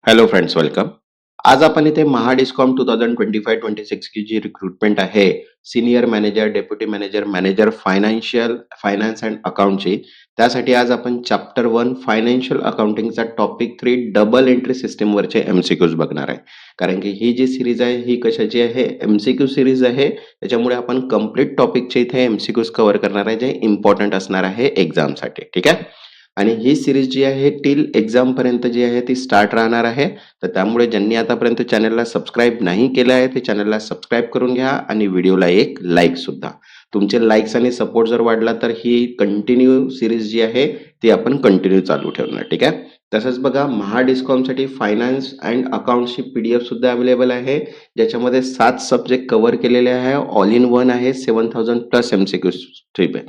Hello friends, welcome. आज आपण इथे महाडिस्कॉम 2025-26 की जी रिक्रुटमेंट आहे, senior manager, deputy manager, manager finance and अकाउंटची, त्यासाठी आज आपण चॅप्टर 1 फायनान्शियल अकाउंटिंगचा टॉपिक 3 डबल एंट्री सिस्टीमवरचे एमसीक्यूज बघणार आहे. कारण की ही जी सिरीज आहे ही कशाची आहे? एमसीक्यू सिरीज आहे. त्याच्यामुळे आपण कम्प्लीट टॉपिकचे इथे एमसीक्यूज कव्हर करणार आहे, जे इम्पॉर्टंट असणार आहे एक्झामसाठी. ठीक आहे. आणि ही सिरीज जी आहे टिल एक्झाम पर्यंत जी आहे ती स्टार्ट राहणार आहे. तर त्यामुळे ज्यांनी आतापर्यंत चॅनलला सबस्क्राईब नाही केलं आहे ते चॅनलला सबस्क्राईब करून घ्या आणि व्हिडिओला एक लाईक सुद्धा. तुमचे लाईक्स आणि सपोर्ट जर वाढला तर ही कंटिन्यू सिरीज जी आहे ती आपण कंटिन्यू चालू ठेवणार. ठीक आहे. तसंच बघा, महाडिस्कॉमसाठी फायनान्स अँड अकाउंटची पीडीएफ सुद्धा अवेलेबल आहे, ज्याच्यामध्ये 7 सब्जेक्ट कव्हर केलेले आहे. ऑल इन वन आहे. 7000 प्लस एमसीक्यू ट्रिप आहे.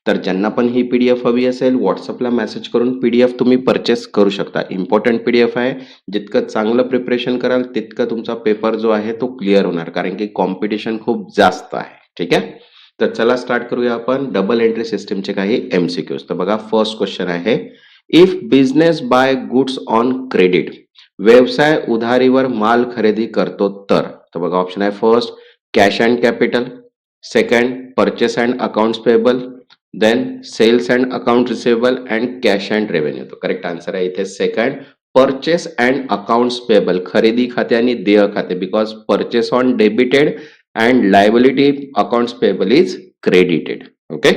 तर ज्यांना पण ही पीडीएफ हवी असेल, व्हॉट्सअपला मेसेज करून पीडीएफ तुम्ही परचेस करू शकता. इम्पॉर्टंट पीडीएफ आहे. जितकं चांगलं प्रिपरेशन कराल तितकं तुमचा पेपर जो आहे तो क्लिअर होणार, कारण की कॉम्पिटिशन खूप जास्त आहे. ठीक आहे. तर चला स्टार्ट करूया आपण डबल एंट्री सिस्टीमचे काही एमसीक्यूज. तर बघा, फर्स्ट क्वेश्चन आहे, if business buy goods on credit, व्यवसाय उधारीवर माल खरेदी करतो तर बघा ऑप्शन आहे, first cash and capital, second purchase and accounts payable, then sales and account receivable and cash and revenue. तो करेक्ट आन्सर आहे इथे second, purchase and accounts payable, खरेदी खाते आणि देय खाते, because purchase on debited and liability accounts payable is credited. Okay.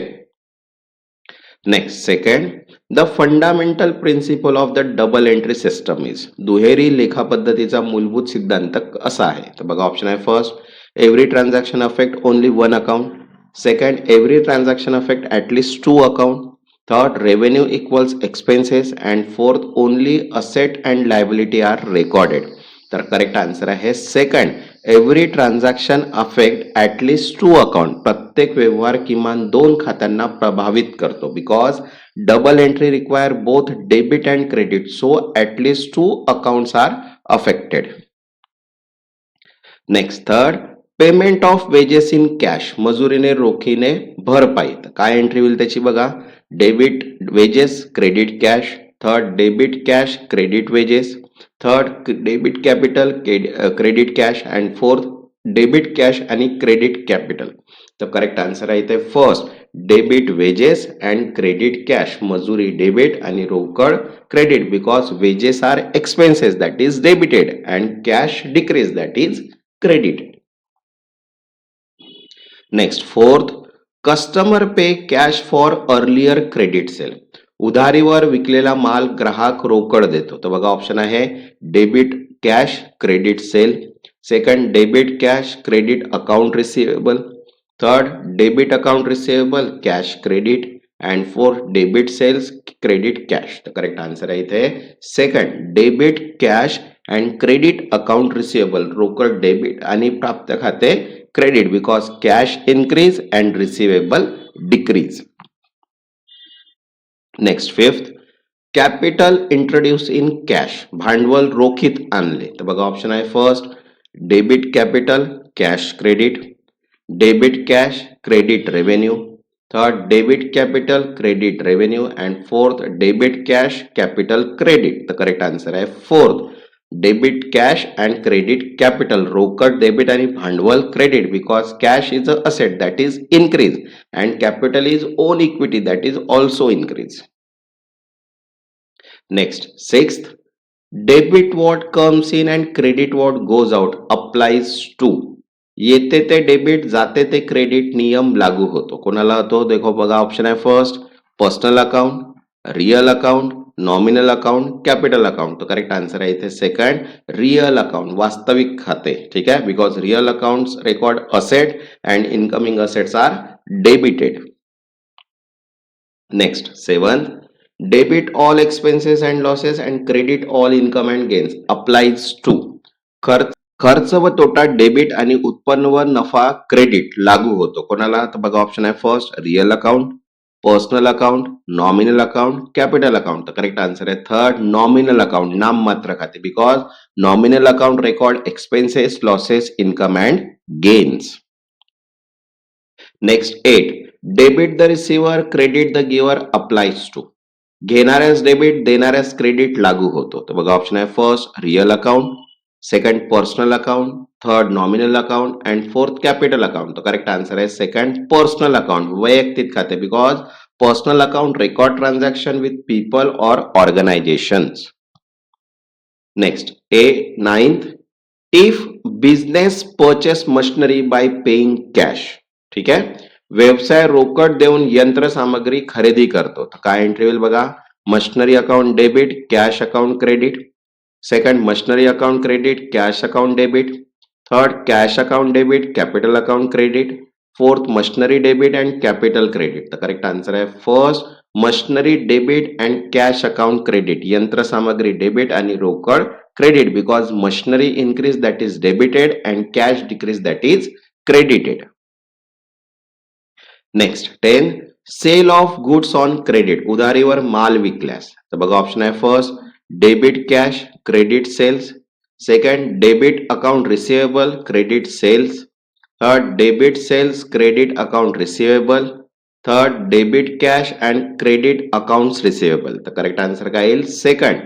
Next, second, the fundamental principal of the double entry system is, दुहेरी लेखा पद्धतीचा मूलभूत सिद्धांत असा आहे. तर बघा ऑप्शन आहे, first every transaction affect only one account, second every transaction affect at least two account, third revenue equals expenses, and fourth only asset and liability are recorded. तर करेक्ट आन्सर आहे second, every transaction affect at least two account, प्रत्येक व्यवहार किमान 2 खात्यांना प्रभावित करतो, because double entry require both debit and credit, so at least 2 accounts are affected. Next, third, payment of wages in cash, मजुरीने रोखीने भरपाई. तर काय एंट्री होईल त्याची बघा, debit wages credit cash, third debit cash credit wages, third debit capital credit cash, and fourth debit cash आणि credit capital. तर करेक्ट आन्सर आहे इथे first debit wages and credit cash, मजुरी डेबिट आणि रोकड credit, because wages are expenses that is debited and cash decrease that is credited. Next, fourth, customer pay cash for earlier credit sale, उधारीवर विकलेला माल ग्राहक रोकड देतो. तर बघा ऑप्शन आहे, debit cash credit sale, second debit cash credit account receivable, third debit account receivable cash credit, and fourth debit sales credit cash. तर correct answer आहे इथे second debit cash and credit account receivable, रोकड debit आणि प्राप्त खाते credit, because cash increase and receivable decrease. Next, fifth, capital introduce in cash, भांडवल रोखीत आणले. तर बघा ऑप्शन आहे, first debit capital cash credit, debit cash credit revenue, third debit capital credit revenue, and fourth debit cash capital credit. तर correct answer आहे fourth debit cash and credit capital, रोकड debit आणि भांडवल credit, because cash is a asset that is increase and capital is own equity that is also increase. Next, sixth, debit what comes in and credit what goes out applies to, येते ते debit जाते ते credit नियम लागू होतो. कोणाला होतो देखो बघा ऑप्शन आहे, first personal account, real account, nominal account, capital account. तो करेक्ट आन्सर आहे इथे सेकंड रियल अकाउंट, वास्तविक खाते. ठीक आहे, because real accounts record asset and incoming assets are debited. Next, seventh, debit all expenses and losses and credit all income and gains applies to, खर्च व तोटा डेबिट आणि उत्पन्न व नफा क्रेडिट लागू होतो. कोणाला? तर बघा ऑप्शन आहे, first real account, personal account, nominal account, capital account. तर करेक्ट आन्सर आहे थर्ड नॉमिनल अकाउंट, नाममात्र खाते, because nominal account record expenses, losses, income and gains. Next, 8, debit the receiver credit the giver applies to, घेणाऱ्यास debit देणाऱ्यास credit लागू होतो. तर बघा ऑप्शन आहे first real account, second personal account, third nominal account and fourth capital account. तो correct answer आहे second personal account, वैयक्तिक खाते, because personal account record transaction with people और organisations. Next a ninth, if business purchase machinery by paying cash. ठीक आहे, व्यवसाय रोकड देऊन यंत्रसामग्री खरेदी करतो. तर काय एंट्री होईल बघा, machinery account debit, cash account credit. Second machinery account credit, cash account debit. Third cash account debit, capital account credit. Fourth machinery debit and capital credit. तर करेक्ट आन्सर आहे first machinery debit and cash account credit. यंत्रसामग्री debit आणि रोकड credit, because machinery increase that is debited and cash decrease that is credited. Next 10, sale of goods on credit. उधारीवर माल विकल्यास. तर बघा ऑप्शन आहे first debit cash, credit sales. Second debit account receivable, credit sales. Third debit sales, credit account receivable. Third debit cash and credit accounts receivable. तर correct answer काय येईल second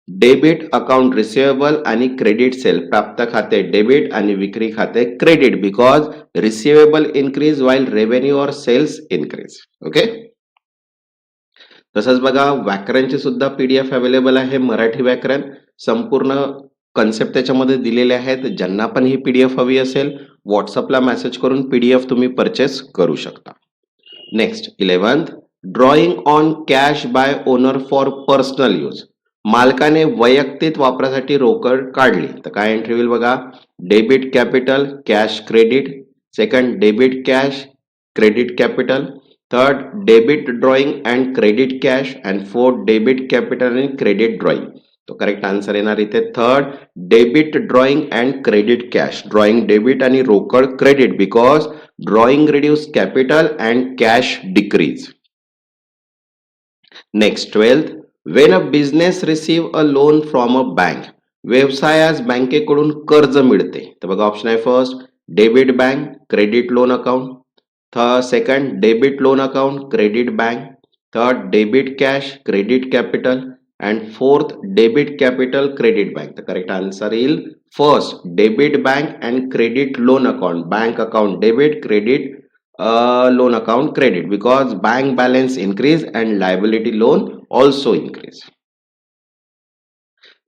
debit account receivable आणि credit sale. प्राप्त खाते debit आणि विक्री खाते credit, because receivable increase while revenue और सेल्स इन्क्रीज. ओके, तसंच बघा व्याकरणचे सुद्धा पीडीएफ अवेलेबल आहे. मराठी व्याकरण संपूर्ण कन्सेप्ट त्याच्यामध्ये दिलेले आहेत. ज्यांना पण ही पीडीएफ हवी असेल व्हॉट्सअपला मेसेज करून पीडीएफ तुम्ही परचेस करू शकता. Next 11th, drawing on cash bye owner for personal use. मालकाने वैयक्तिक वापरासाठी रोकड काढली. तर काय एंट्री होईल बघा, debit capital, cash credit. Second debit cash, credit capital. Third debit drawing and credit cash and fourth debit capital and credit drawing. तो करेक्ट आन्सर येणार इथे third debit drawing and credit cash. Drawing debit आणि रोकड credit, because drawing reduce capital and cash decrease. Next 12th, when a business receive a loan from a bank. व्यवसायास बँकेकडून कर्ज मिळते. तर बघा ऑप्शन आहे first debit bank, credit loan account. Second debit loan account, credit bank. Third debit cash, credit capital and fourth debit capital credit bank. तर correct answer येईल first debit bank and credit loan account. Bank account debit, credit loan account credit, because bank balance increase and liability loan also increase.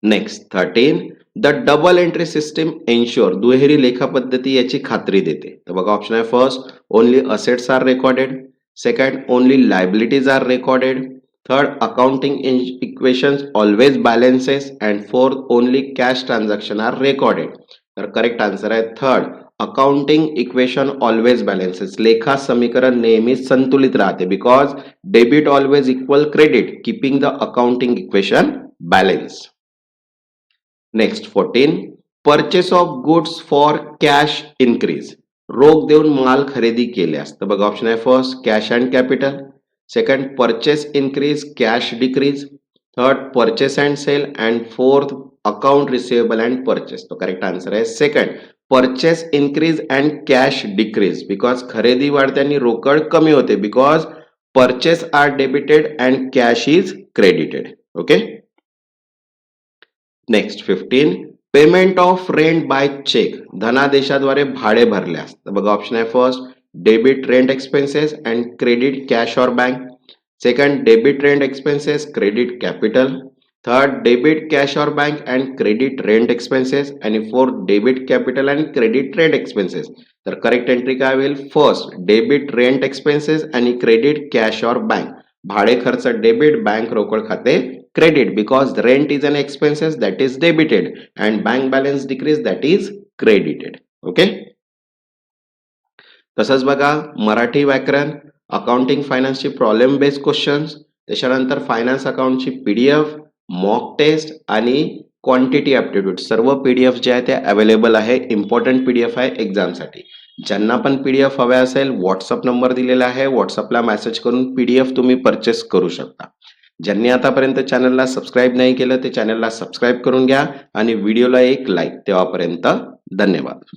Next 13, the double entry system ensure. दुहेरी लेखा पद्धती याची खात्री देते. तर बघा option आहे first only assets are recorded. Second only liabilities are recorded. Third accounting equations always balances and fourth only cash transaction are recorded. तर करेक्ट आन्सर आहे third accounting equation always balances. लेखा समीकरण नेहमी संतुलित राहते, because debit always equal credit, keeping the accounting equation balance. Next 14, purchase of goods for cash increase. रोख देऊन माल खरेदी केल्यास. तर बघा ऑप्शन आहे first cash and capital. Second purchase increase, cash decrease. Third purchase and sale and fourth account receivable and purchase. तो correct answer आहे second purchase increase and cash decrease, because खरेदी वाढते आणि रोकड कमी होते, because purchase are debited and cash is credited. Okay, next 15, payment of rent by cheque. धनादेशाद्वारे भाडे भरल्यास. तर बघा ऑप्शन आहे first debit rent expenses and credit cash और bank. Second debit rent expenses, credit capital. Third debit cash और bank and credit rent expenses आणि fourth debit capital and credit rent expenses. तर करेक्ट एंट्री काय होईल first debit rent expenses आणि credit cash और bank. भाडे खर्च debit, bank रोकड खाते credit, because rent is an expenses that is debited and bank balance decrease that is credited. Okay, तसंच बघा मराठी व्याकरण, अकाउंटिंग फायनान्सची प्रॉब्लेम बेस्ड क्वेश्चन्स, त्याच्यानंतर फायनान्स अकाउंटची पीडीएफ, मॉक टेस्ट आणि क्वांटिटी ॲप्टिट्यूड सर्व पीडीएफ जे आहे ते अवेलेबल आहे. इम्पॉर्टंट पीडीएफ आहे एक्झामसाठी. ज्यांना पण पीडीएफ हव्या असेल व्हॉट्सअप नंबर दिलेला आहे, व्हॉट्सअपला मेसेज करून पीडीएफ तुम्ही परचेस करू शकता. ज्यांनी आतापर्यंत चॅनलला सबस्क्राईब नाही केलं ते चॅनलला सबस्क्राईब करून घ्या आणि व्हिडिओला एक लाईक. तेव्हापर्यंत धन्यवाद.